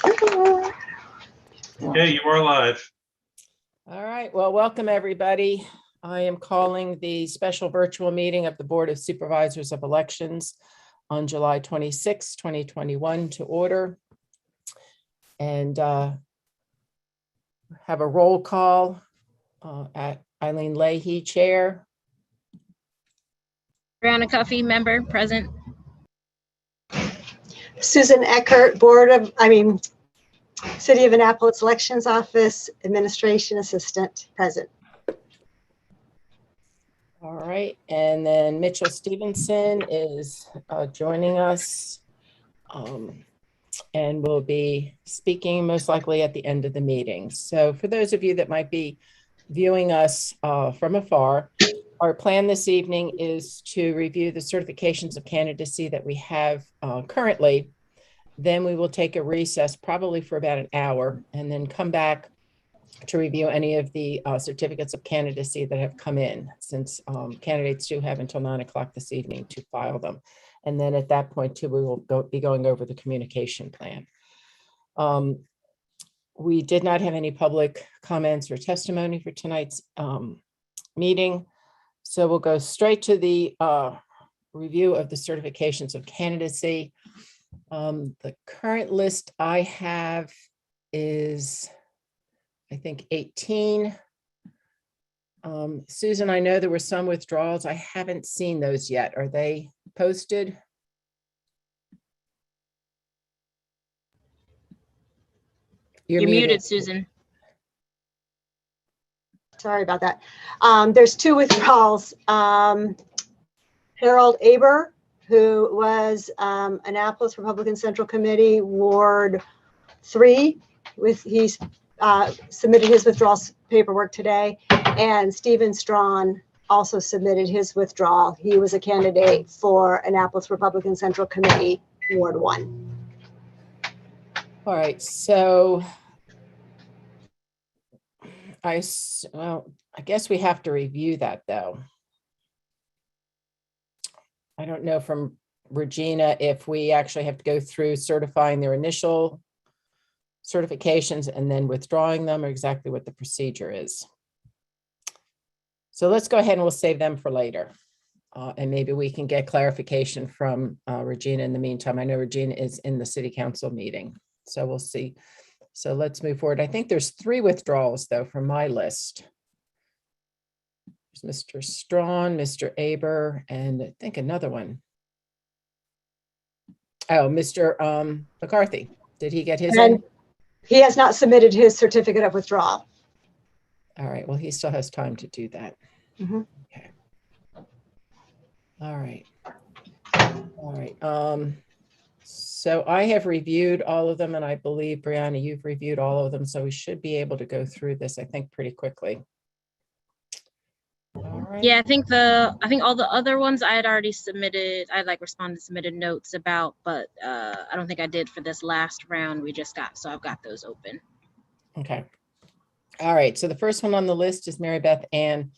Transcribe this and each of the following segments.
Okay, you are live. All right, well, welcome everybody. I am calling the special virtual meeting of the Board of Supervisors of Elections on July 26, 2021 to order. And have a roll call at Eileen Leahy, Chair. Brianna Cuffey, member, present. Susan Eckert, City of Annapolis Elections Office Administration Assistant, present. All right, and then Mitchell Stevenson is joining us and will be speaking most likely at the end of the meeting. So for those of you that might be viewing us from afar, our plan this evening is to review the certifications of candidacy that we have currently. Then we will take a recess probably for about an hour and then come back to review any of the certificates of candidacy that have come in, since candidates do have until 9 o'clock this evening to file them. And then at that point too, we will be going over the communication plan. We did not have any public comments or testimony for tonight's meeting. So we'll go straight to the review of the certifications of candidacy. The current list I have is, I think, 18. Susan, I know there were some withdrawals. I haven't seen those yet. Are they posted? You're muted, Susan. Sorry about that. There's two withdrawals. Harold Aber, who was Annapolis Republican Central Committee, Ward 3, he's submitted his withdrawal paperwork today, and Stephen Strawn also submitted his withdrawal. He was a candidate for Annapolis Republican Central Committee, Ward 1. All right, so I guess we have to review that though. I don't know from Regina if we actually have to go through certifying their initial certifications and then withdrawing them, or exactly what the procedure is. So let's go ahead and we'll save them for later. And maybe we can get clarification from Regina in the meantime. I know Regina is in the city council meeting, so we'll see. So let's move forward. I think there's 3 withdrawals though from my list. There's Mr. Strawn, Mr. Aber, and I think another one. Oh, Mr. McCarthy. Did he get his in? He has not submitted his certificate of withdrawal. All right, well, he still has time to do that. Mm-hmm. Okay. All right. All right. So I have reviewed all of them, and I believe, Brianna, you've reviewed all of them, so we should be able to go through this, I think, pretty quickly. All right. Yeah, I think all the other ones I had already submitted. I responded, submitted notes about, but I don't think I did for this last round we just got. So I've got those open. Okay. All right. So the first one on the list is Mary Beth Ann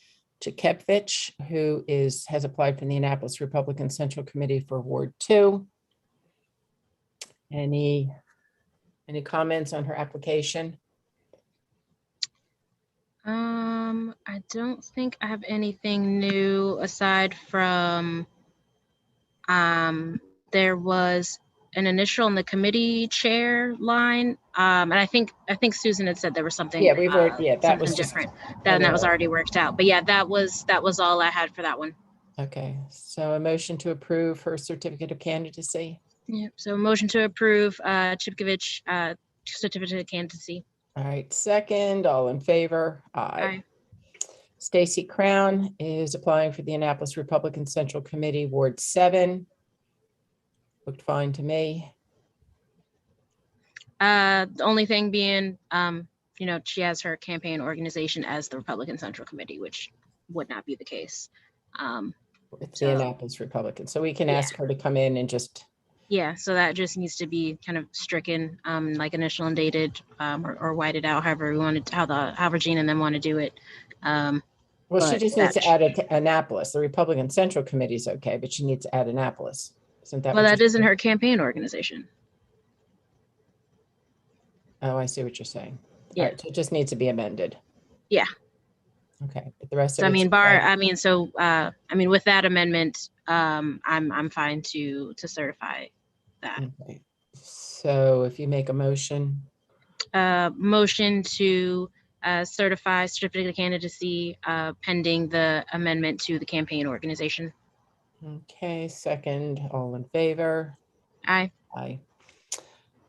Chikepvich, who has applied for the Annapolis Republican Central Committee for Ward 2. Any comments on her application? I don't think I have anything new aside from there was an initial in the committee chair line, and I think Susan had said there was something. Yeah, we've already, yeah, that was different. That was already worked out. But yeah, that was all I had for that one. Okay, so a motion to approve her certificate of candidacy. Yeah. So motion to approve Chipkovich certificate of candidacy. All right, second, all in favor? Aye. Stacy Crown is applying for the Annapolis Republican Central Committee, Ward 7. Looked fine to me. The only thing being, she has her campaign organization as the Republican Central Committee, which would not be the case. It's the Annapolis Republican, so we can ask her to come in and just. Yeah, so that just needs to be kind of stricken, like initial and dated, or whited out, however we wanted, how Regina and them want to do it. Well, she just needs to add Annapolis. The Republican Central Committee is okay, but she needs to add Annapolis. Isn't that? Well, that isn't her campaign organization. Oh, I see what you're saying. All Yeah. right, so it just needs to be amended. Yeah. Okay, but the rest So of I it's mean, fine? with that amendment, I'm fine to certify that. Okay. So if you make a motion, Motion to certify certificate of candidacy pending the amendment to the campaign organization. okay, second, all in favor? Aye. Aye.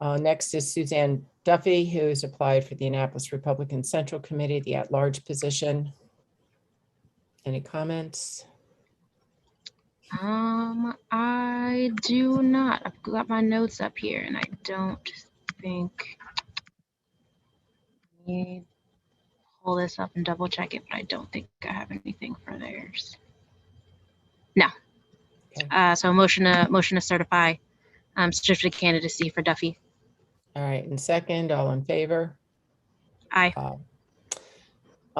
Next is Suzanne Duffy, who's applied for the Annapolis Republican Central Committee, the at-large position. Any comments? I do not. I've got my notes up here, and I don't think. Let me pull this up and double check it, but I don't think I have anything for theirs. No. Okay. So motion to certify certificate of candidacy for Duffy. All right, and second, all in favor? Aye.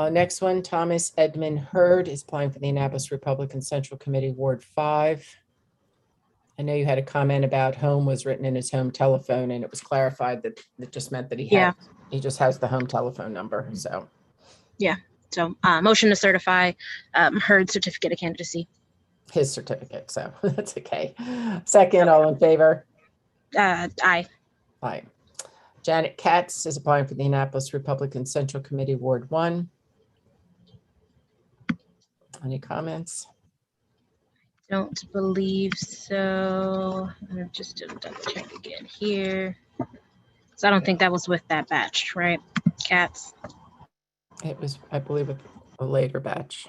Next one, Thomas Edmund Hurd is applying for the Annapolis Republican Central Committee, Ward 5. I know you had a comment about home was written in his home telephone, and it was clarified that it just meant that Yeah. he just has the home telephone number, so. So motion to certify Hurd certificate of candidacy. His certificate, so that's okay. Second, all in favor? Aye. Aye. Janet Katz is applying for the Annapolis Republican Central Committee, Ward 1. Any comments? Don't believe so. I'm just to double check again here. So I don't think that was with that batch, right? Cats. It was, I believe, a later batch.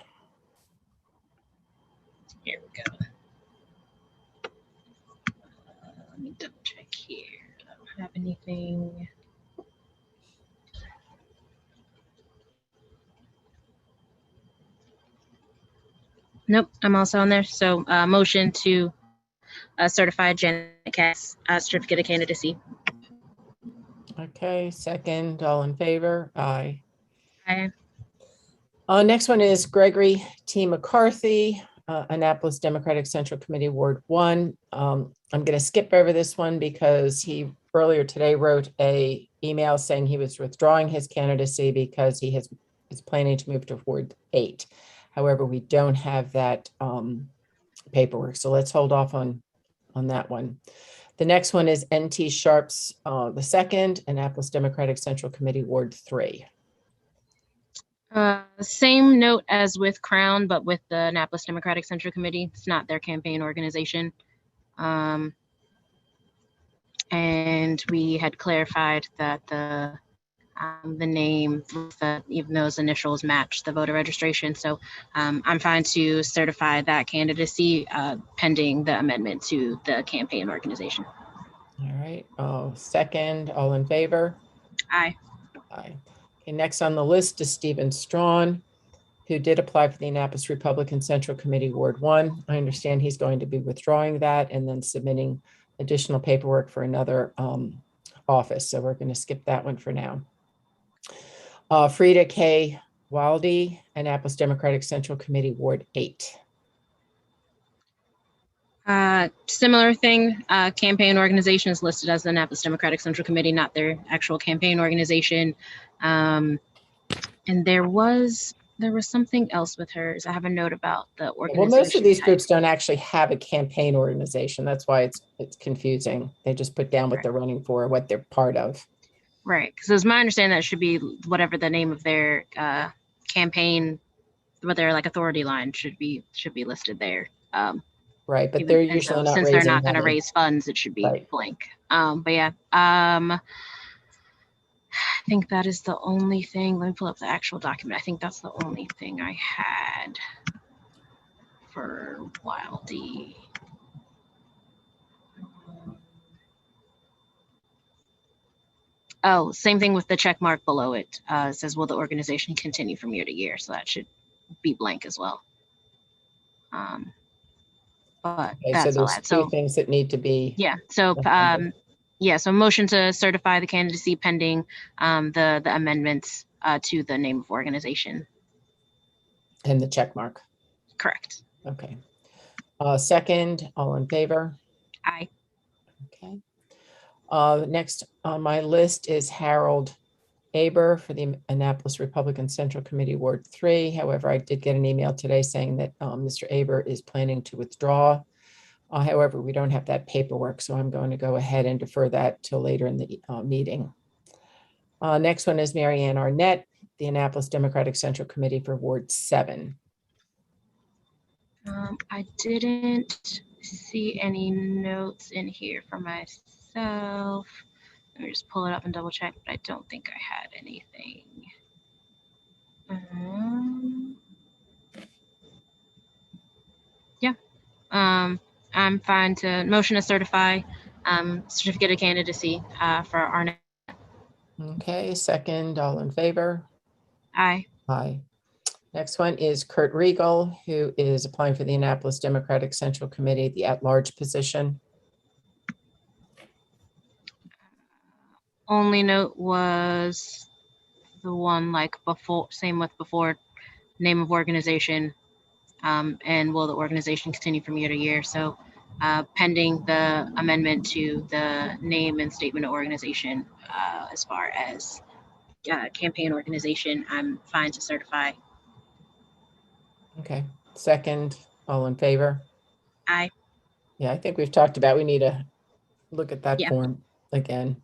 Here we go. Let me double check here. I don't have anything. Nope, I'm also on there. So motion to certify Janet Katz certificate of candidacy. Okay, second, all in favor? Aye. Aye. Next one is Gregory T. McCarthy, Annapolis Democratic Central Committee, Ward 1. I'm going to skip over this one because he earlier today wrote a email saying he was withdrawing his candidacy because he is planning to move to Ward 8. However, we don't have that paperwork, so let's hold off on that one. The next one is NT Sharps the second, Annapolis Democratic Central Committee, Ward 3. Same note as with Crown, but with the Annapolis Democratic Central Committee. It's not their campaign organization. And we had clarified that the name, even those initials match the voter registration. So I'm fine to certify that candidacy pending the amendment to the campaign organization. All right, second, all in favor? Aye. Aye. Okay, next on the list is Stephen Strawn, who did apply for the Annapolis Republican Central Committee, Ward 1. I understand he's going to be withdrawing that and then submitting additional paperwork for another office. So we're going to skip that one for now. Frida K. Wildy, Annapolis Democratic Central Committee, Ward 8. Similar thing, campaign organization is listed as the Annapolis Democratic Central Committee, not their actual campaign organization. And there was something else with hers. I have a note about the organization. Well, most of these type. groups don't actually have a campaign organization. That's why it's confusing. They just put down what they're running for, what they're part of. Right, because it's my understanding that it should be whatever the name of their campaign, what their like authority line should be listed there. Right, but they're usually not since raising they're not going to money. raise funds, it should be Right. blank. But yeah, I think that is the only thing. Let me pull up the actual document. I think that's the only thing I had for Wildy. Oh, same thing with the check mark below it. It says, will the organization continue from year to year? So that should be blank as well. But Okay, so that's all there's that. two things that need to be. Yeah. So so motion to certify the candidacy pending the amendments to the name of organization. And the check mark. Correct. Okay. Second, all in favor? Aye. Okay. Next on my list is Harold Aber for the Annapolis Republican Central Committee, Ward 3. However, I did get an email today saying that Mr. Aber is planning to withdraw. However, we don't have that paperwork, so I'm going to go ahead and defer that till later in the meeting. Next one is Mary Ann Arnett, the Annapolis Democratic Central Committee for Ward 7. I didn't see any notes in here for myself. Let me just pull it up and double check, but I don't think I had anything. Yeah. I'm fine to motion to certify certificate of candidacy for Arnett. Okay, second, all in favor? Aye. Aye. Next one is Kurt Riegel, who is applying for the Annapolis Democratic Central Committee, the at-large position. Only note was the one like before, same with before, name of organization, and will the organization continue from year to year? So pending the amendment to the name and statement of organization, as far as campaign organization, I'm fine to certify. Okay, second, all in favor? Aye. Yeah, I think we've talked about, we need to look at that Yeah. form again.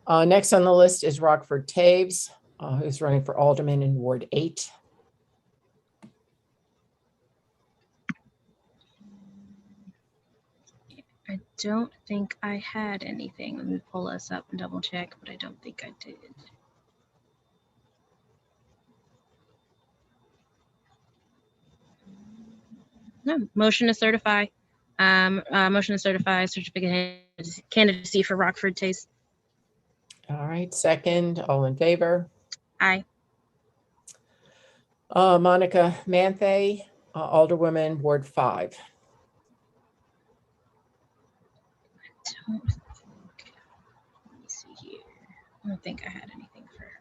Next on the list is Rockford Taves, who's running for Alderman in Ward 8. I don't think I had anything. Let me pull this up and double check, but I don't think I did. No, motion to certify. Motion to certify certificate of candidacy for Rockford Taste. All right, second, all in favor? Aye. Monica Manthe, Alderwoman, Ward 5. Let me see here. I don't think I had anything for her.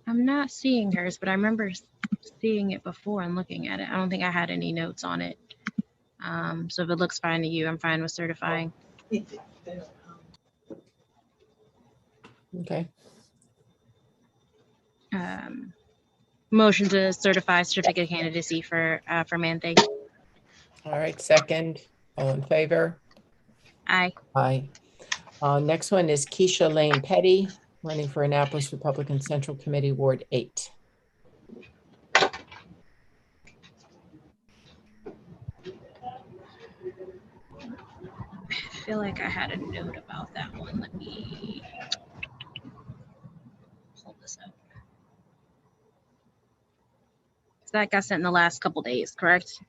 I'm not seeing hers, but I remember seeing it before and looking at it. I don't think I had any notes on it. So if it looks fine to you, I'm fine with certifying. Okay, Motion to certify certificate of candidacy for Manthe. all right, second, all in favor? Aye. Aye. Next one is Keisha Lane Petty, running for Annapolis Republican Central Committee, Ward 8. I feel like I had a note about that one. Let me pull this up. So that got sent in the last couple days, correct?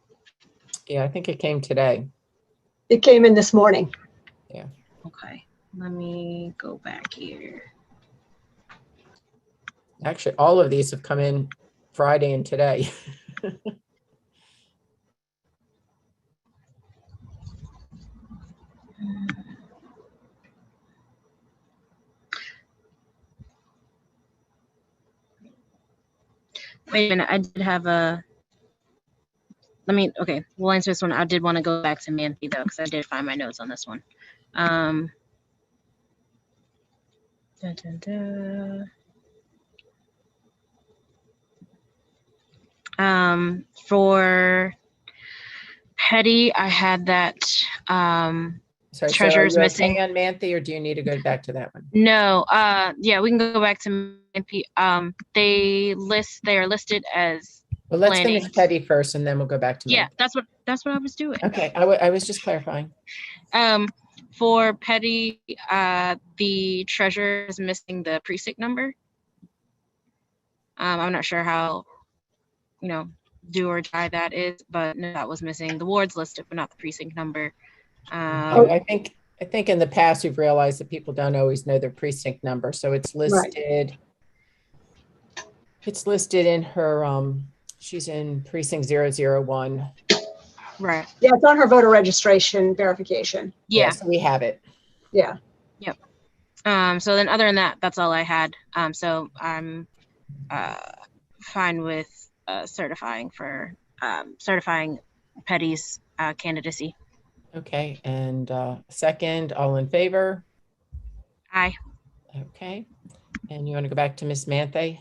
Yeah, I think it came today. It came in this morning. Okay. Let me go back here. Actually, all of these have come in Friday and today. Wait a minute. I did have a. Okay, we'll answer this one. I did want to go back to Manthe though, because I did find my notes on this one. For Petty, I had that Sorry, treasurer's so are you missing. okay on Manthe, or do you need to go back to that one? No, yeah, we can go back to MP. They are listed as Well, let's planning. finish Petty first, and then we'll go back to Yeah, Manthe. that's what I was doing. Okay, I was just clarifying. For Petty, the treasurer is missing the precinct number. I'm not sure how, do or die that is, but no, that was missing. The ward's listed, but not the precinct number. I think in the past you've realized that people don't always know their precinct number, so it's listed. Right. It's listed in her. She's in precinct 001. Right. Yeah, it's on her voter registration verification. Yeah. So we have it. Yeah. Yep. So then other than that, that's all I had. So I'm fine with certifying Petty's candidacy. Okay, and second, all in favor? Aye. Okay, and you want to go back to Miss Manthe?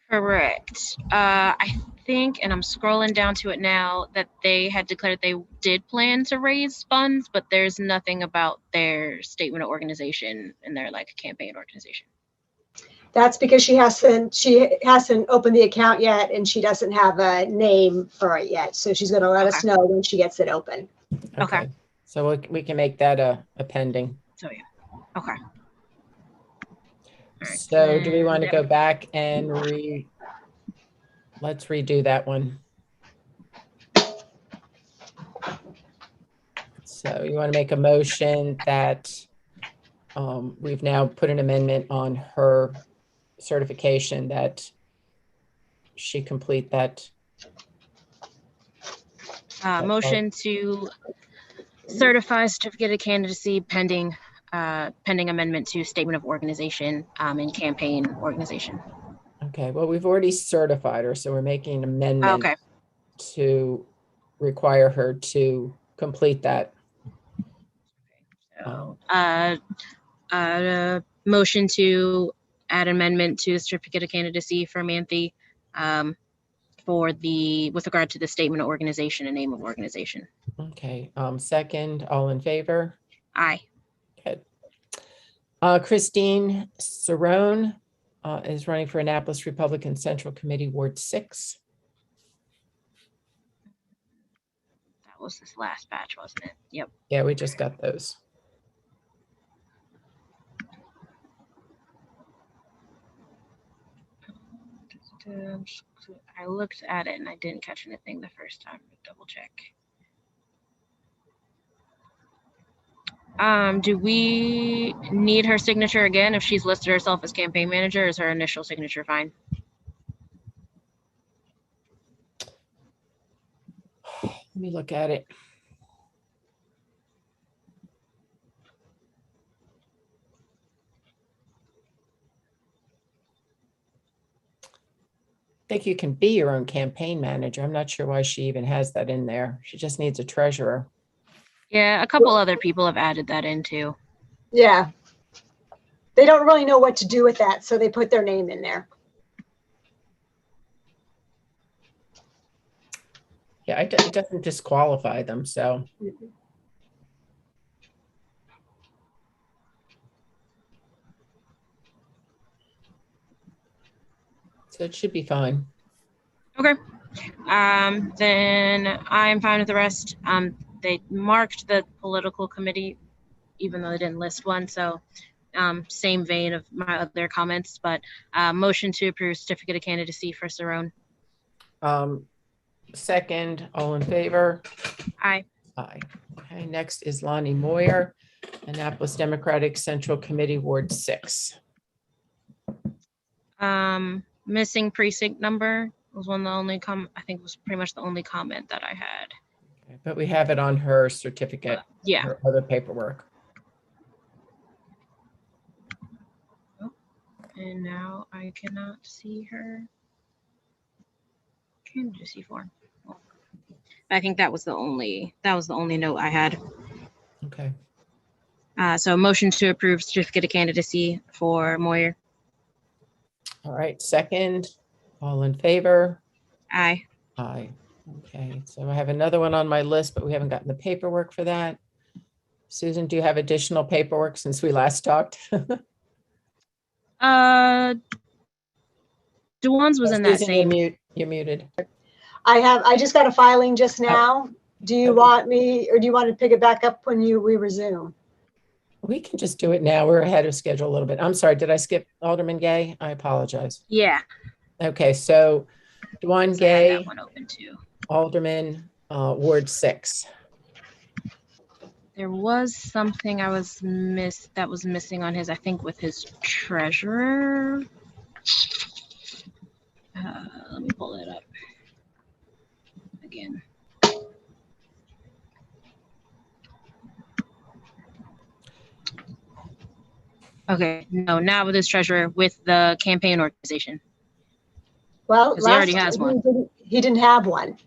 Correct. I think, and I'm scrolling down to it now, that they had declared they did plan to raise funds, but there's nothing about their statement of organization and their like campaign organization. That's because she hasn't opened the account yet, and she doesn't have a name for it yet. So she's going to let us know when she gets it open. Okay. So we can make that a pending. So yeah. Okay. All right, So do we want to and- go back and let's redo that one. So you want to make a motion that we've now put an amendment on her certification that she complete that. Motion to certify certificate of candidacy pending amendment to statement of organization and campaign organization. Okay, well, we've already certified her, so we're making an amendment Okay. to require her to complete that. So, motion to add amendment to the certificate of candidacy for Manthe with regard to the statement of organization and name of organization. Okay, second, all in favor? Aye. Good. Christine Cerrone is running for Annapolis Republican Central Committee, Ward 6. That was this last batch, wasn't it? Yep. Yeah, we just got those. I looked at it and I didn't catch anything the first time. Double check. Do we need her signature again if she's listed herself as campaign manager? Is her initial signature fine? Let me look at it. I think you can be your own campaign manager. I'm not sure why she even has that in there. She just needs a treasurer. Yeah, a couple other people have added that in too. Yeah. They don't really know what to do with that, so they put their name in there. Yeah, it doesn't disqualify them, so. So it should be fine. Okay. Then I'm fine with the rest. They marked the political committee, even though they didn't list one. So same vein of my other comments, but motion to approve certificate of candidacy for Cerrone. Second, all in favor? Aye. Aye. Okay, next is Lonnie Moyer, Annapolis Democratic Central Committee, Ward 6. Missing precinct number was one of the only I think was pretty much the only comment that I had. Okay, but we have it on her certificate, Yeah. her other paperwork. And now I cannot see her candidacy form. Well, I think that was the only note I had. Okay. So motion to approve certificate of candidacy for Moyer. All right, second, all in favor? Aye. Aye. Okay, so I have another one on my list, but we haven't gotten the paperwork for that. Susan, do you have additional paperwork since we last talked? Dewan's was in that Susan, same. you're muted. I just got a filing just now. Do you Okay. want me, or do you want to pick it back up when we resume? We can just do it now. We're ahead of schedule a little bit. I'm sorry, did I skip Alderman Gay? I apologize. Yeah. Okay, so Dewan So I had Gay, that one open too. Alderman, Ward 6. There was something that was missing on his, I think, with his treasurer. Let me pull it up again. Okay, no, not with his treasurer, with the campaign organization. Well, 'Cause he already last has time one. he didn't have one.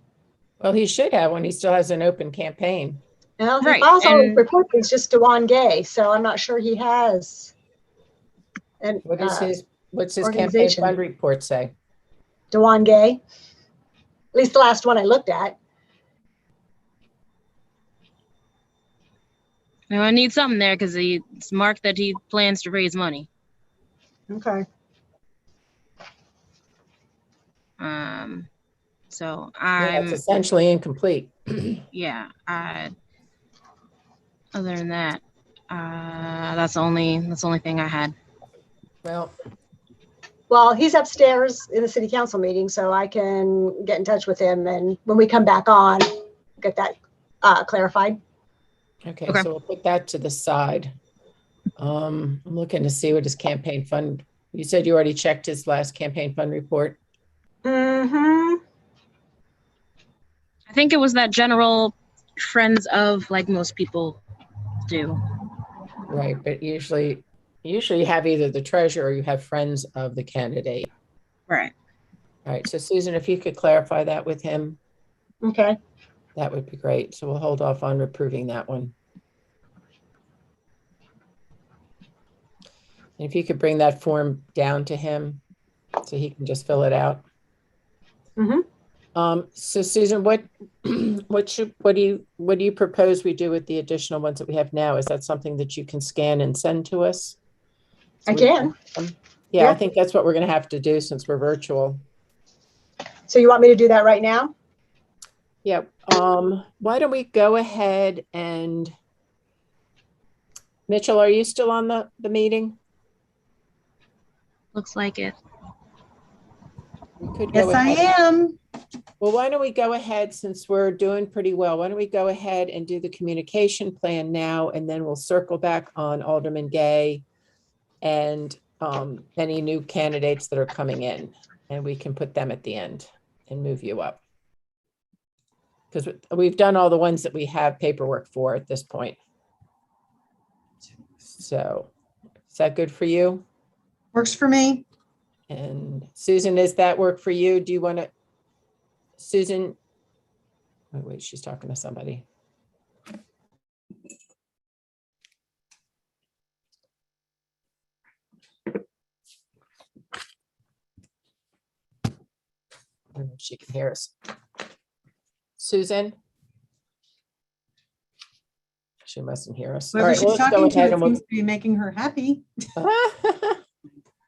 Well, he should have one. He still has an open campaign. Well, he Right, files all his and- reports, it's just Dewan Gay, so I'm not sure he has. And What's his campaign organization. fund report say? Dewan Gay, at least the last one I looked at. Well, I need something there because it's marked that he plans to raise money. Okay. So Yeah, it's I'm, essentially incomplete. yeah, other than that, that's the only thing I had. Well, He's upstairs in the city council meeting, so I can get in touch with him, and when we come back on, get that clarified. okay, Okay. so we'll put that to the side. I'm looking to see what his campaign fund, you said you already checked his last campaign fund report. Mm-hmm. I think it was that general friends of, like most people do. Right, but usually you have either the treasurer or you have friends of the candidate. Right. All right, so Susan, if you could clarify that with him, Okay. that would be great. So we'll hold off on approving that one. And if you could bring that form down to him so he can just fill it out. Mm-hmm. So Susan, what do you propose we do with the additional ones that we have now? Is that something that you can scan and send to us? So I we can. Yeah, I Yeah. think that's what we're going to have to do since we're virtual. So you want me to do that right now? Yeah. Why don't we go ahead and Mitchell, are you still on the meeting? Looks like it. We could go Yes, I ahead. am. Well, why don't we go ahead, since we're doing pretty well, why don't we go ahead and do the communication plan now, and then we'll circle back on Alderman Gay and any new candidates that are coming in, and we can put them at the end and move you up. Because we've done all the ones that we have paperwork for at this point. So is that good for you? Works for me. And Susan, does that work for you? Do you want to, Susan? Oh, wait, she's talking to somebody. I don't know if she can hear us. Susan? She mustn't hear us. All Whoever right, well, she's let's go talking to, ahead it and we'll, seems to be making her happy.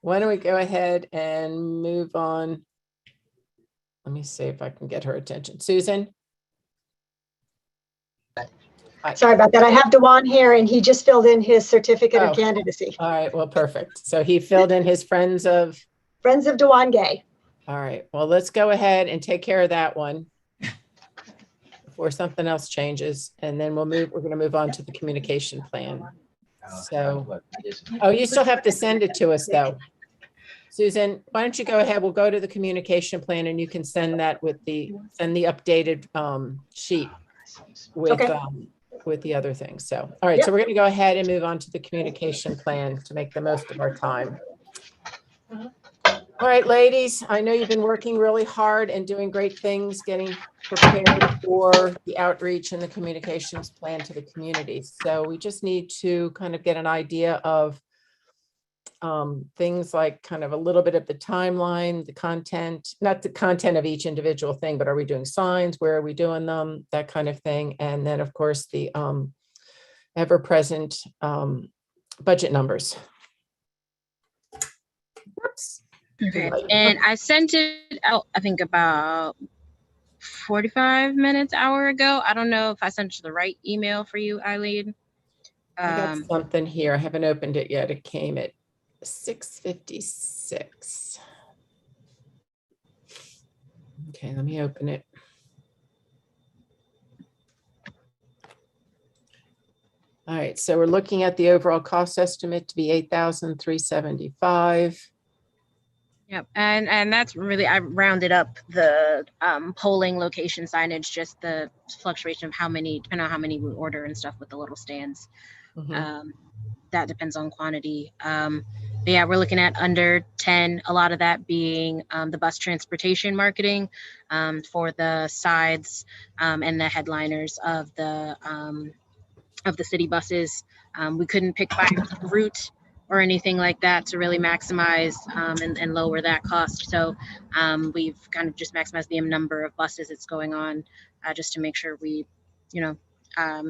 why don't we go ahead and move on? Let me see if I can get her attention. Susan? Sorry about that. I have Dewan here, and he just filled in his certificate Oh. of candidacy. All right, well, perfect. So he filled in his friends of, Friends of Dewan Gay. all right, well, let's go ahead and take care of that one before something else changes. And then we're going to move on to the communication plan. So, oh, you still have to send it to us though. Susan, why don't you go ahead? We'll go to the communication plan and you can send that with send the updated sheet Okay. with the other things. So, all right, so we're going to go ahead and move on to the communication plan to make the most of our time. All right, ladies, I know you've been working really hard and doing great things, getting prepared for the outreach and the communications plan to the community. So we just need to kind of get an idea of things like kind of a little bit of the timeline, the content, not the content of each individual thing, but are we doing signs? Where are we doing them? That kind of thing. And then, of course, the ever-present budget numbers. Whoops. Okay. And I sent it out, I think about 45 minutes, hour ago. I don't know if I sent it to the right email for you, Eileen. I got something here. I haven't opened it yet. It came at 6:56. Okay, let me open it. All right, so we're looking at the overall cost estimate to be $8,375. Yep, and that's really, I rounded up the polling location signage, just the fluctuation of how many, depending on how many we order and stuff with the little stands. Mhm. that depends on quantity. But yeah, we're looking at under 10, a lot of that being the bus transportation marketing for the sides and the headliners of the city buses. We couldn't pick by route or anything like that to really maximize and lower that cost. So we've kind of just maximized the number of buses that's going on just to make sure we,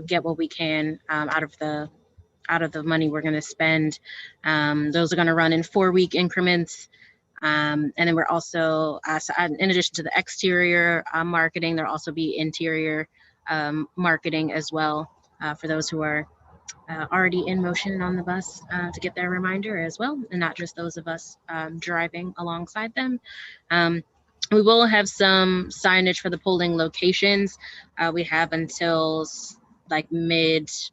get what we can out of the money we're going to spend. Those are going to run in 4-week increments. And then we're also, in addition to the exterior marketing, there'll also be interior marketing as well for those who are already in motion on the bus to get their reminder as well, and not just those of us driving alongside them. We will have some signage for the polling locations. We have until like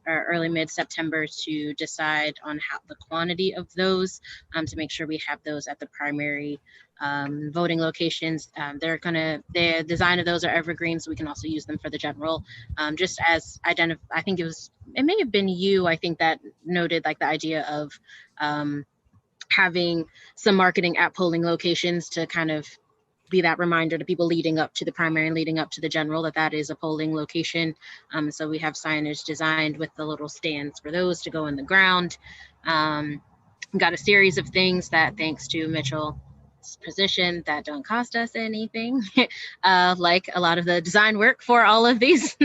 early mid September to decide on the quantity of those to make sure we have those at the primary voting locations. The design of those are evergreen, so we can also use them for the general. Just as I think it may have been you, I think, that noted like the idea of having some marketing at polling locations to kind of be that reminder to people leading up to the primary and leading up to the general that is a polling location. So we have signage designed with the little stands for those to go in the ground. Got a series of things that, thanks to Mitchell's position, that don't cost us anything, like a lot of the design work for all of these,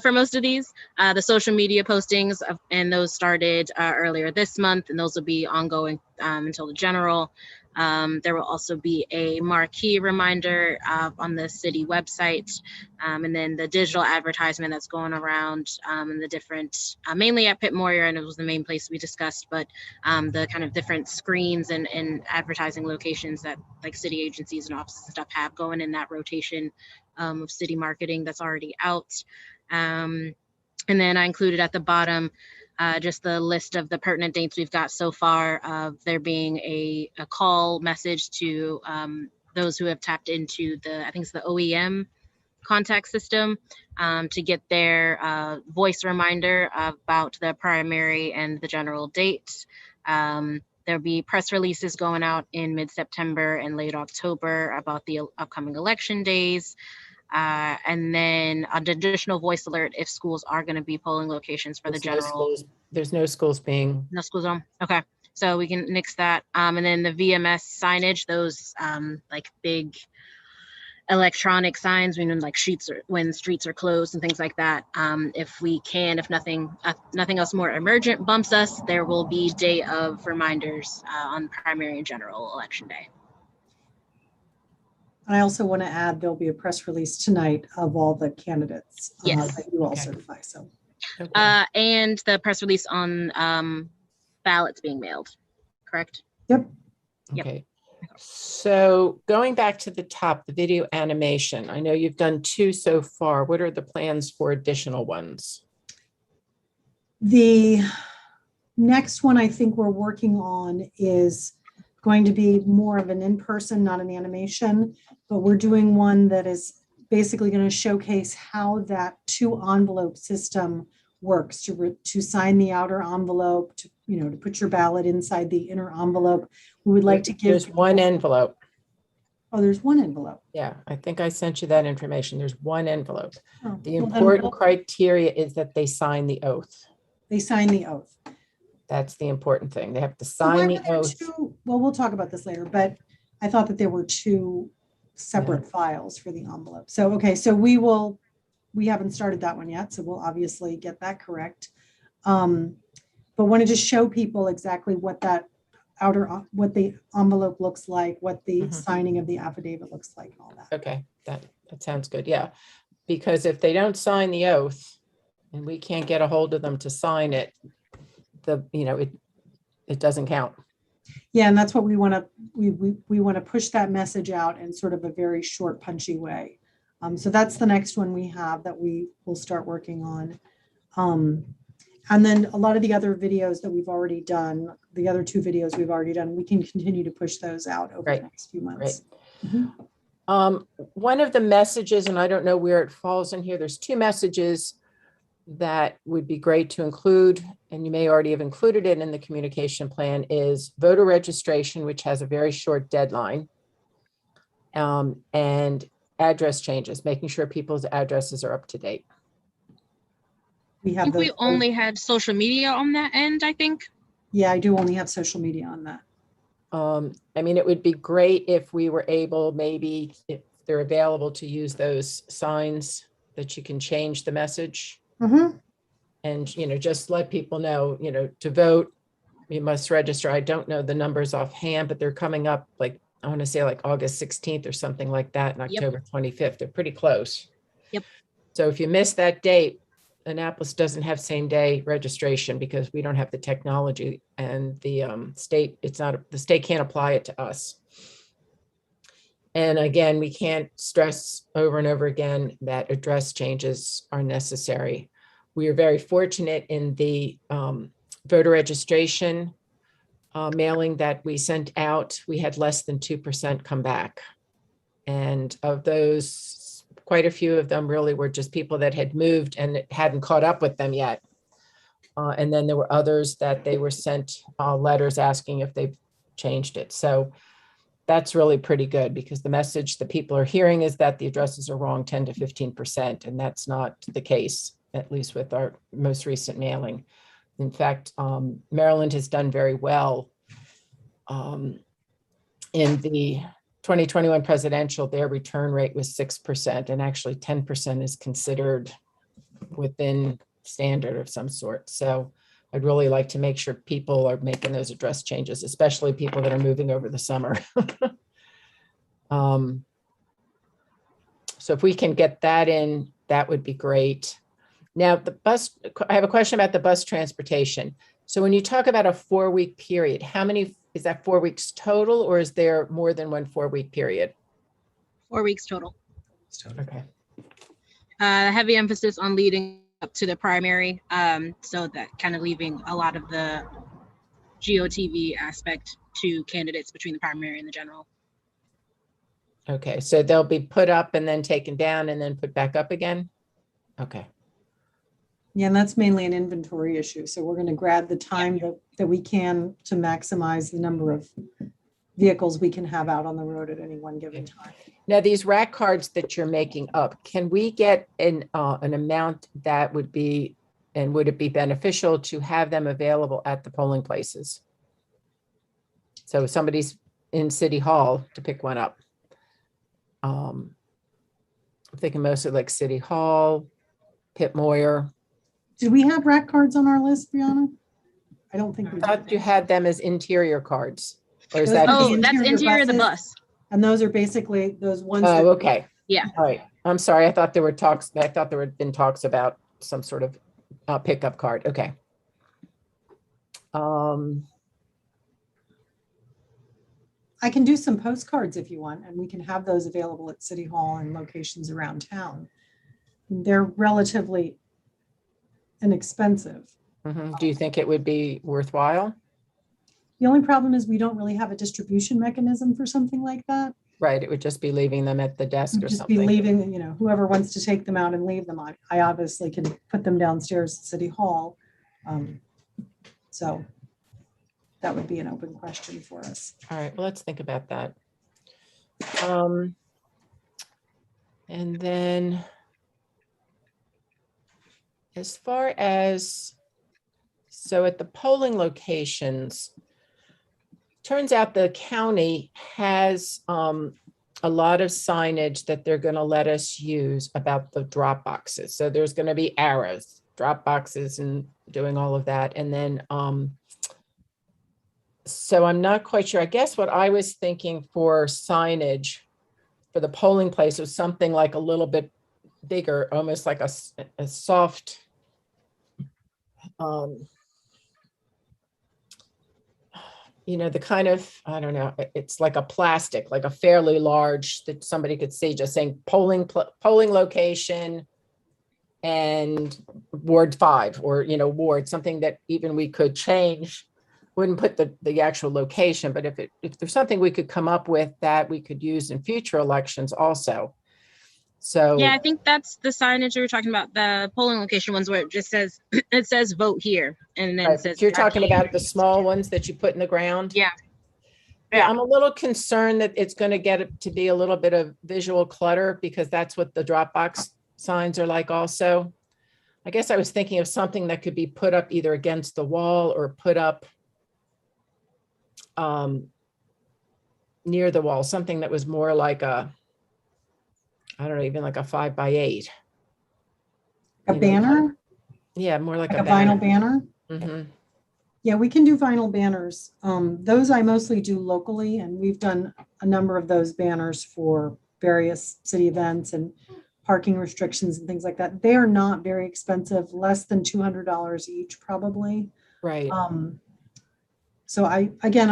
for most of these. The social media postings, and those started earlier this month, and those will be ongoing until the general. There will also be a marquee reminder on the city website, and then the digital advertisement that's going around in the different, mainly at Pitt Moyer, and it was the main place we discussed, but the kind of different screens and advertising locations that like city agencies and offices and stuff have going in that rotation of city marketing that's already out. And then I included at the bottom just the list of the pertinent dates we've got so far, of there being a call message to those who have tapped into I think it's the OEM contact system, to get their voice reminder about the primary and the general dates. There'll be press releases going out in mid-September and late October about the upcoming election days. And then an additional voice alert if schools are going to be polling locations for the general. There's no schools being. No schools on. Okay. So we can nix that. And then the VMS signage, those like big electronic signs, like when streets are closed and things like that. If we can, if nothing else more emergent bumps us, there will be day of reminders on primary and general election day. I also want to add, there'll be a press release tonight of all the candidates Yes. that you all Okay. certify. So, Okay. And the press release on ballots being mailed, correct? yep. Yep. Okay. So going back to the top, the video animation, I know you've done 2 so far. What are the plans for additional ones? The next one I think we're working on is going to be more of an in-person, not an animation, but we're doing one that is basically going to showcase how that 2-envelope system works, to sign the outer envelope, to put your ballot inside the inner envelope. We would like to give. There's one envelope. Oh, there's one envelope. Yeah, I think I sent you that information. There's one envelope. Oh, The well, then important criteria is that they sign the oath. they sign the oath. That's the important thing. They have to So why sign were the there oath. well, we'll talk about this later, but I thought that there were 2 separate files for the envelope. So, okay, so we haven't started that one yet, so we'll obviously get that correct. But wanted to show people exactly what what the envelope looks like, what the signing of the affidavit looks like, and all that. Okay, that sounds good. Yeah, because if they don't sign the oath and we can't get a hold of them to sign it, it doesn't count. Yeah, and that's what we want to push that message out in sort of a very short, punchy way. So that's the next one we have that we will start working on. And then a lot of the other videos that we've already done, the other 2 videos we've already done, we can continue to push those out over the next few months. One of the messages, and I don't know where it falls in here, there's 2 messages that would be great to include, and you may already have included it in the communication plan, is voter registration, which has a very short deadline. And address changes, making sure people's addresses are up to date. We I have think we those. only had social media on that end, I think. Yeah, I do only have social media on that. I mean, it would be great if we were able, maybe if they're available, to use those signs that you can change the message Mhm. and, just let people know, to vote, you must register. I don't know the numbers offhand, but they're coming up, like, I want to say like August 16th or something like that, and Yep. October 25th. They're pretty close. Yep. So if you miss that date, Annapolis doesn't have same day registration because we don't have the technology, and the state, the state can't apply it to us. And again, we can't stress over and over again that address changes are necessary. We are very fortunate in the voter registration mailing that we sent out. We had less than 2% come back. And of those, quite a few of them really were just people that had moved and it hadn't caught up with them yet. And then there were others that they were sent letters asking if they've changed it. So that's really pretty good, because the message that people are hearing is that the addresses are wrong 10 to 15%, and that's not the case, at least with our most recent mailing. In fact, Maryland has done very well in the 2021 presidential. Their return rate was 6%, and actually 10% is considered within standard of some sort. So I'd really like to make sure people are making those address changes, especially people that are moving over the summer. So if we can get that in, that would be great. Now, I have a question about the bus transportation. So when you talk about a 4-week period, how many, is that 4 weeks total, or is there more than one 4-week period? 4 weeks total. Okay. Heavy emphasis on leading up to the primary. So that kind of leaving a lot of the GOTV aspect to candidates between the primary and the general. Okay, so they'll be put up and then taken down and then put back up again? Okay. Yeah, and that's mainly an inventory issue. So we're going to grab the time that we can to maximize the number of vehicles we can have out on the road at any one given time. Now, these rack cards that you're making up, can we get an amount that would be, and would it be beneficial to have them available at the polling places? So if somebody's in City Hall to pick one up. I'm thinking mostly like City Hall, Pitt Moyer. Did we have rack cards on our list, Brianna? I don't think we I thought did. you had them as interior cards. Or is Those that? are Oh, the that's interior of the buses, bus. And those are basically those ones. Oh, that- okay. Yeah. All right. I'm sorry. I thought there were talks. I thought there had been talks about some sort of pickup card. Okay. I can do some postcards if you want, and we can have those available at City Hall and locations around town. They're relatively inexpensive. Do you think it would be worthwhile? The only problem is we don't really have a distribution mechanism for something like that. Right. It would just be leaving them at the desk or We'd just be something. leaving, whoever wants to take them out and leave them. I obviously can put them downstairs at City Hall. So that would be an open question for us. All right. Well, let's think about that. And then as far as, so at the polling locations, turns out the county has a lot of signage that they're going to let us use about the drop boxes. So there's going to be arrows, drop boxes, and doing all of that. And then, so I'm not quite sure. I guess what I was thinking for signage for the polling place was something like a little bit bigger, almost like a soft, the kind of, I don't know, it's like a plastic, like a fairly large that somebody could see, just saying polling location and Ward 5, or, ward, something that even we could change. Wouldn't put the actual location, but if there's something we could come up with that we could use in future elections also. So. Yeah, I think that's the signage we were talking about, the polling location ones where it just says, it says vote here and then Right, it says. but you're talking directly. about the small ones that you put in the ground? Yeah. Yeah, I'm a little concerned that it's going to get it to be a little bit of visual clutter because that's what the Dropbox signs are like also. I guess I was thinking of something that could be put up either against the wall or put up near the wall, something that was more like a, I don't know, even like a 5x8. A You know, banner, Yeah, more like like a a vinyl banner. banner. Yeah, we can do vinyl banners. Those I mostly do locally, and we've done a number of those banners for various city events and parking restrictions and things like that. They are not very expensive, less than $200 each, probably. Right. So I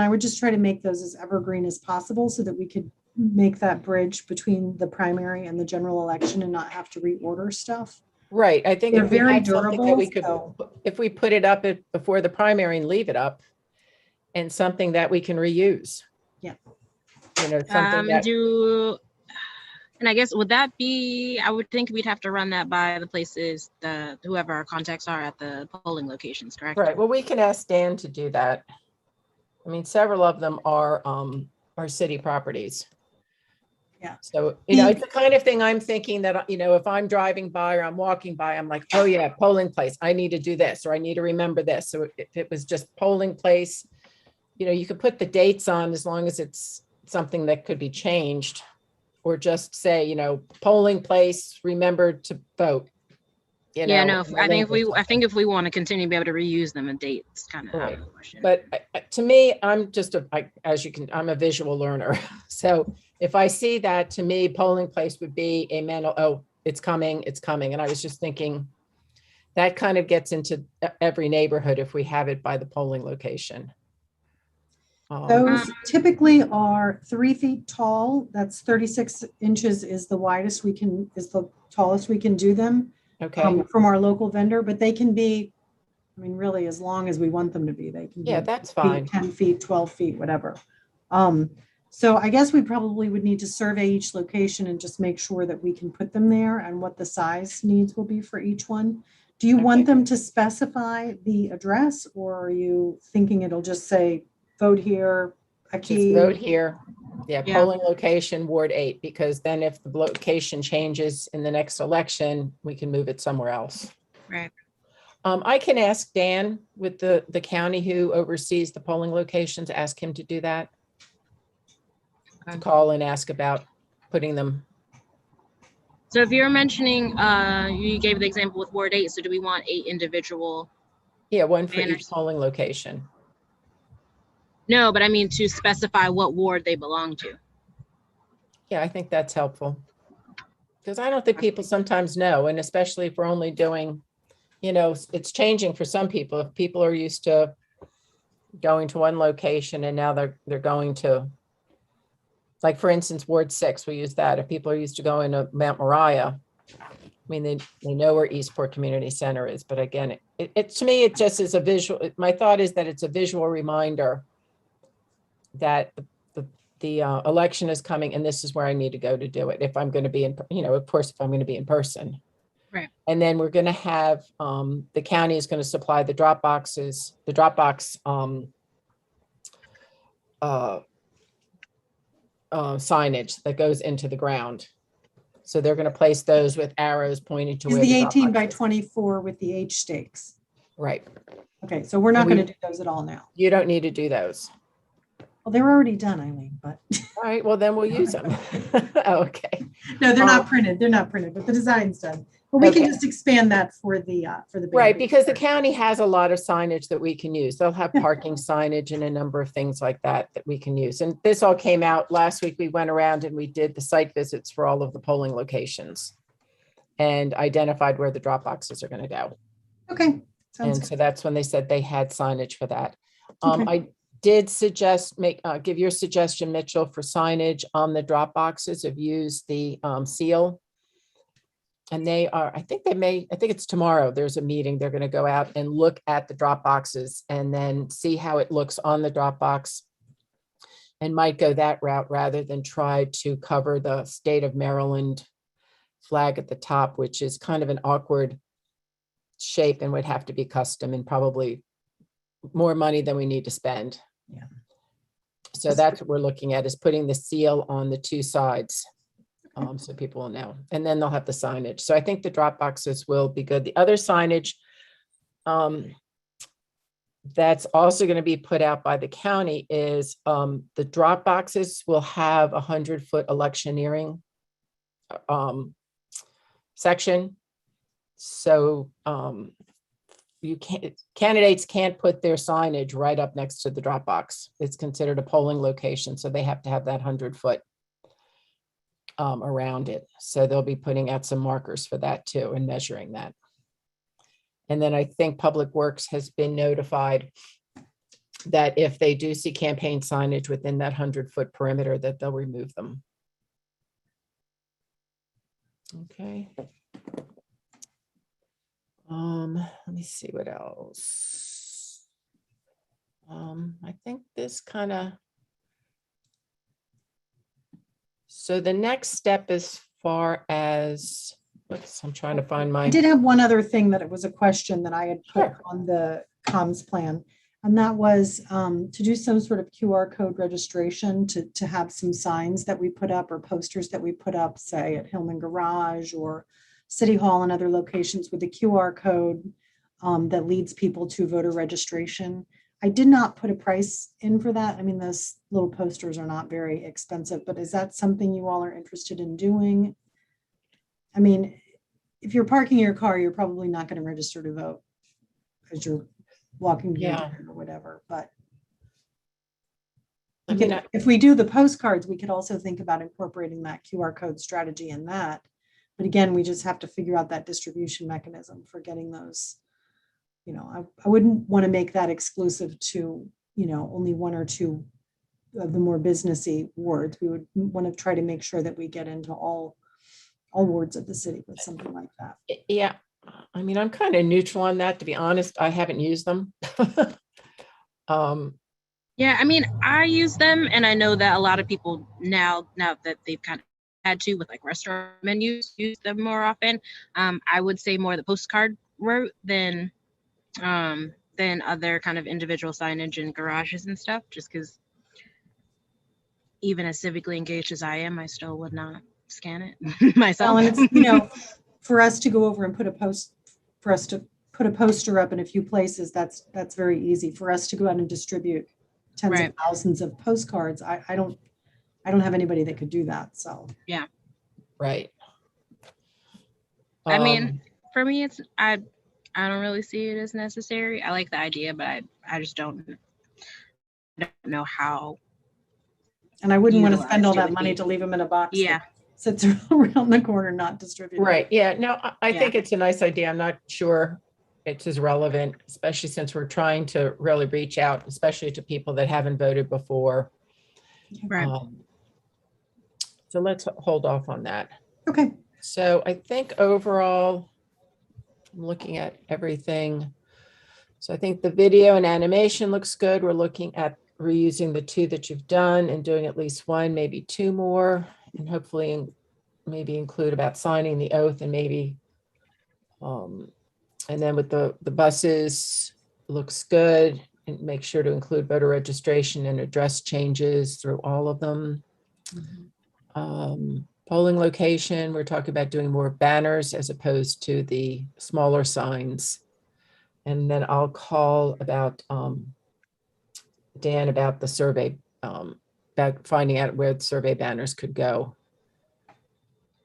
would just try to make those as evergreen as possible so that we could make that bridge between the primary and the general election and not have to reorder stuff. Right. I think They're if we very had something that we durable, could, if we put it up before the primary and leave it up and something that we can reuse. Yeah. You know, something that, And I guess, would that be, I would think we'd have to run that by the places, whoever our contacts are at the polling locations, correct? right. Well, we can ask Dan to do that. I mean, several of them are city properties. Yeah. So, it's the kind of thing I'm thinking that, if I'm driving by or I'm walking by, I'm like, oh yeah, polling place, I need to do this, or I need to remember this. So if it was just polling place, you could put the dates on as long as it's something that could be changed, or just say, polling place, remember to vote. Yeah, no, in the I think link or something. if we want to continue to be able to reuse them, a date's kind of out Right. of the question. But to me, I'm just I'm a visual learner. So if I see that, to me, polling place would be a mental, oh, it's coming. And I was just thinking that kind of gets into every neighborhood if we have it by the polling location. those typically are 3 feet tall. That's 36 inches is the tallest we can do them. Okay. From our local vendor, but they can be, really as long as we want them to be. They can be Yeah, that's 8 fine. feet, 10 feet, 12 feet, whatever. So I guess we probably would need to survey each location and just make sure that we can put them there and what the size needs will be for each one. Do you want them to specify the address, or are you thinking it'll just say vote here, a key? Just vote here. Yeah, polling location, Ward 8, because then if the location changes in the next election, we can move it somewhere else. Right. I can ask Dan with the county who oversees the polling locations, ask him to do that. To call and ask about putting them. So if you're mentioning, you gave the example with Ward 8, so do we want 8 individual? Yeah, one for each banners? polling location. No, but I mean to specify what ward they belong to. Yeah, I think that's helpful. Because I don't think people sometimes know, and especially if we're only doing, it's changing for some people. If people are used to going to one location and now they're going to, like for instance, Ward 6, we use that. If people are used to going to Mount Moriah, they know where Eastport Community Center is. But again, it to me, it just is a visual. My thought is that it's a visual reminder that the election is coming and this is where I need to go to do it. If I'm going to be of course, if I'm going to be in person. Right. And then we're going to have, the county is going to supply the Dropbox signage that goes into the ground. So they're going to place those with arrows pointing to Is where the 18 by Dropbox is. 24 with the H stakes. Right. Okay, so we're not going to do those at all now. You don't need to do those. Well, they were already done, Eileen, but. All right, well, then we'll use them. Okay. No, they're not printed. They're not printed, but the design's done. But we can Okay. just expand that for the Right, banner. because the county has a lot of signage that we can use. They'll have parking signage and a number of things like that we can use. And this all came out last week. We went around and we did the site visits for all of the polling locations and identified where the drop boxes are going to go. Okay. Sounds And good. so that's when they said they had signage for that. Okay. I did suggest give your suggestion, Mitchell, for signage on the drop boxes of use the seal. And I think it's tomorrow. There's a meeting. They're going to go out and look at the drop boxes and then see how it looks on the drop box, and might go that route rather than try to cover the state of Maryland flag at the top, which is kind of an awkward shape and would have to be custom and probably more money than we need to spend. Yeah. So that's what we're looking at, is putting the seal on the two sides. So people will know, and then they'll have the signage. So I think the drop boxes will be good. The other signage that's also going to be put out by the county is the drop boxes will have 100-foot electioneering section. So candidates can't put their signage right up next to the drop box. It's considered a polling location, so they have to have that 100-foot around it. So they'll be putting out some markers for that too and measuring that. And then I think Public Works has been notified that if they do see campaign signage within that 100-foot perimeter, that they'll remove them. Okay. Let me see what else. I think this kind of. So the next step as far as, I'm trying to find my. I did have one other thing that it was a question that I had put Sure. on the comms plan. And that was to do some sort of QR code registration to have some signs that we put up or posters that we put up, say at Hillman Garage or City Hall and other locations with the QR code that leads people to voter registration. I did not put a price in for that. I mean, those little posters are not very expensive, but is that something you all are interested in doing? I mean, if you're parking your car, you're probably not going to register to vote as you're walking to your Yeah. door or whatever, but I mean, if we do the postcards, we could also think about incorporating that QR code strategy in that. But again, we just have to figure out that distribution mechanism for getting those. You know, I wouldn't want to make that exclusive to, you know, only one or two of the more businessy wards. We would want to try to make sure that we get into all wards of the city with something like that. yeah, I mean, I'm kind of neutral on that, to be honest. I haven't used them. Yeah, I mean, I use them, and I know that a lot of people now that they've kind of had to with like restaurant menus use them more often. I would say more the postcard route than other kind of individual signage in garages and stuff, just because even as civically engaged as I am, I still would not scan it myself. Well, and it's, you know, for us to go over and put a poster up in a few places, that's very easy. For us to go out and distribute tens Right. of thousands of postcards, I don't have anybody that could do that. So right. I mean, for me, it's I don't really see it as necessary. I like the idea, but I just don't know how. and I wouldn't want to spend Utilized all it that would money be. to leave them in a box Yeah. that sits around the corner not distributed. Right, yeah, no, I Yeah. think it's a nice idea. I'm not sure it's as relevant, especially since we're trying to really reach out, especially to people that haven't voted before. Right. So let's hold off on that. Okay. So I think overall, I'm looking at everything. So I think the video and animation looks good. We're looking at reusing the two that you've done and doing at least one, maybe two more, and hopefully maybe include about signing the oath and maybe, and then with the buses, looks good. And make sure to include voter registration and address changes through all of them. Polling location, we're talking about doing more banners as opposed to the smaller signs. And then I'll call about Dan about the survey, about finding out where the survey banners could go.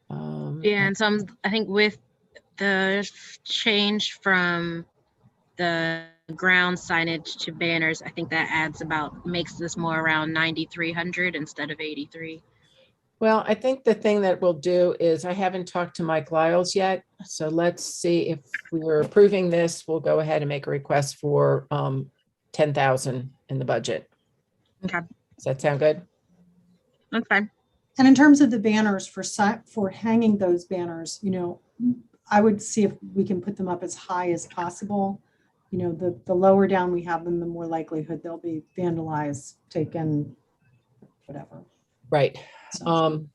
Yeah, and some I think with the change from the ground signage to banners, I think that makes this more around 9,300 instead of 83. Well, I think the thing that we'll do is, I haven't talked to Mike Lyles yet, so let's see if we were approving this, we'll go ahead and make a request for 10,000 in the budget. Okay, Does that sound good? that's fine. And in terms of the banners for hanging those banners, you know, I would see if we can put them up as high as possible. You know, the lower down we have them, the more likelihood they'll be vandalized, taken, whatever. Right. So,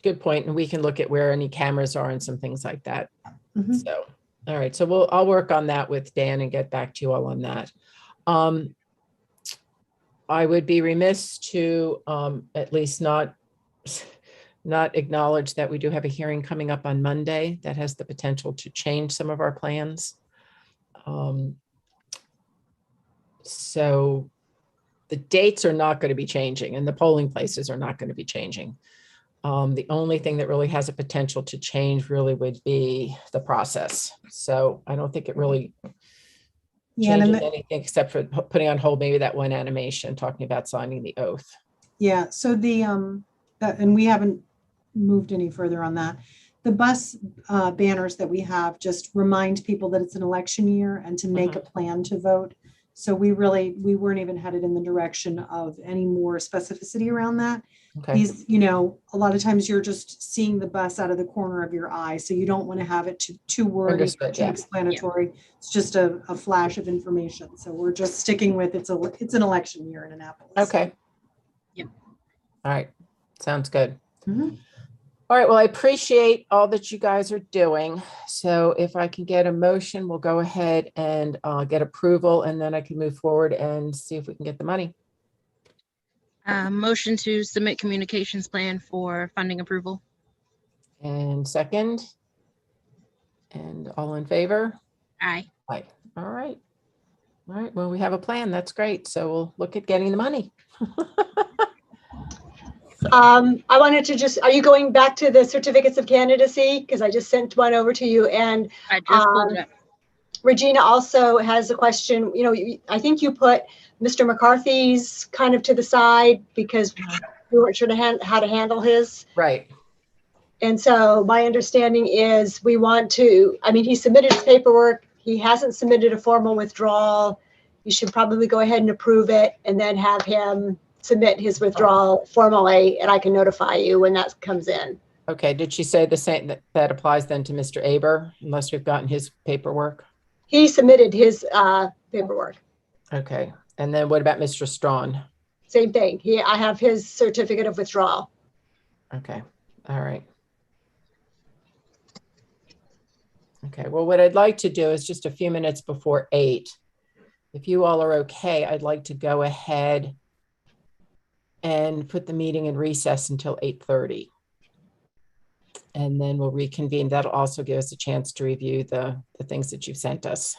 Good point. And we can look at where any cameras are and some things like that. Mhm. So, all right. So I'll work on that with Dan and get back to you all on that. I would be remiss to at least not acknowledge that we do have a hearing coming up on Monday that has the potential to change some of our plans. So the dates are not going to be changing and the polling places are not going to be changing. The only thing that really has a potential to change really would be the process. So I don't think it really Yeah, and changes then anything except for putting on hold maybe that one animation, talking about signing the oath. yeah, so and we haven't moved any further on that. The bus banners that we have just remind people that it's an election year and to make a plan to vote. So we weren't even headed in the direction of any more specificity around that. Okay. These, a lot of times you're just seeing the bus out of the corner of your eye. So you don't want to have it too wordy, Understood, too yeah. explanatory. It's just a flash of information. So we're just sticking with it's an election year in Annapolis. Okay. Yep. All right. Sounds good. Mhm. All right. Well, I appreciate all that you guys are doing. So if I can get a motion, we'll go ahead and get approval, and then I can move forward and see if we can get the money. Motion to submit communications plan for funding approval. And second, and all in favor? Aye. Aye. All right. All right. Well, we have a plan. That's great. So we'll look at getting the money. I wanted to are you going back to the certificates of candidacy? Because I just sent one over to you, and I just pulled it up. Regina also has a question. I think you put Mr. McCarthy's kind of to the side because we weren't sure how to handle his. Right. And so my understanding is he submitted his paperwork. He hasn't submitted a formal withdrawal. You should probably go ahead and approve it and then have him submit his withdrawal formally, and I can notify you when that comes in. Okay. Did she say the same that applies then to Mr. Aber, unless we've gotten his paperwork? He submitted his paperwork. Okay. And then what about Mr. Strawn? Same thing. I have his certificate of withdrawal. Okay. All right. Okay. Well, what I'd like to do is just a few minutes before 8. If you all are okay, I'd like to go ahead and put the meeting in recess until 8:30. And then we'll reconvene. That'll also give us a chance to review the things that you've sent us.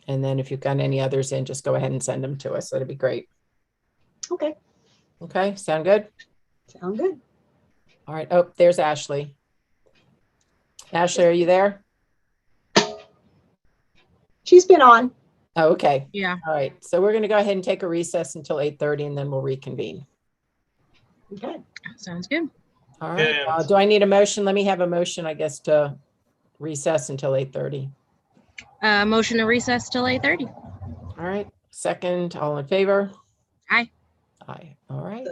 And then if you've got any others in, just go ahead and send them to us. That'd be great. Okay. Okay. Sound good? Sound good. All right. Oh, there's Ashley. Ashley, are you there? She's been on. Oh, okay. Yeah. All right. So we're going to go ahead and take a recess until 8:30 and then we'll reconvene. Okay. Sounds good. All right. Yeah. Do I need a motion? Let me have a motion, I guess, to recess until 8:30. Motion to recess till 8:30. All right. Second, all in favor? Aye. Aye. All right.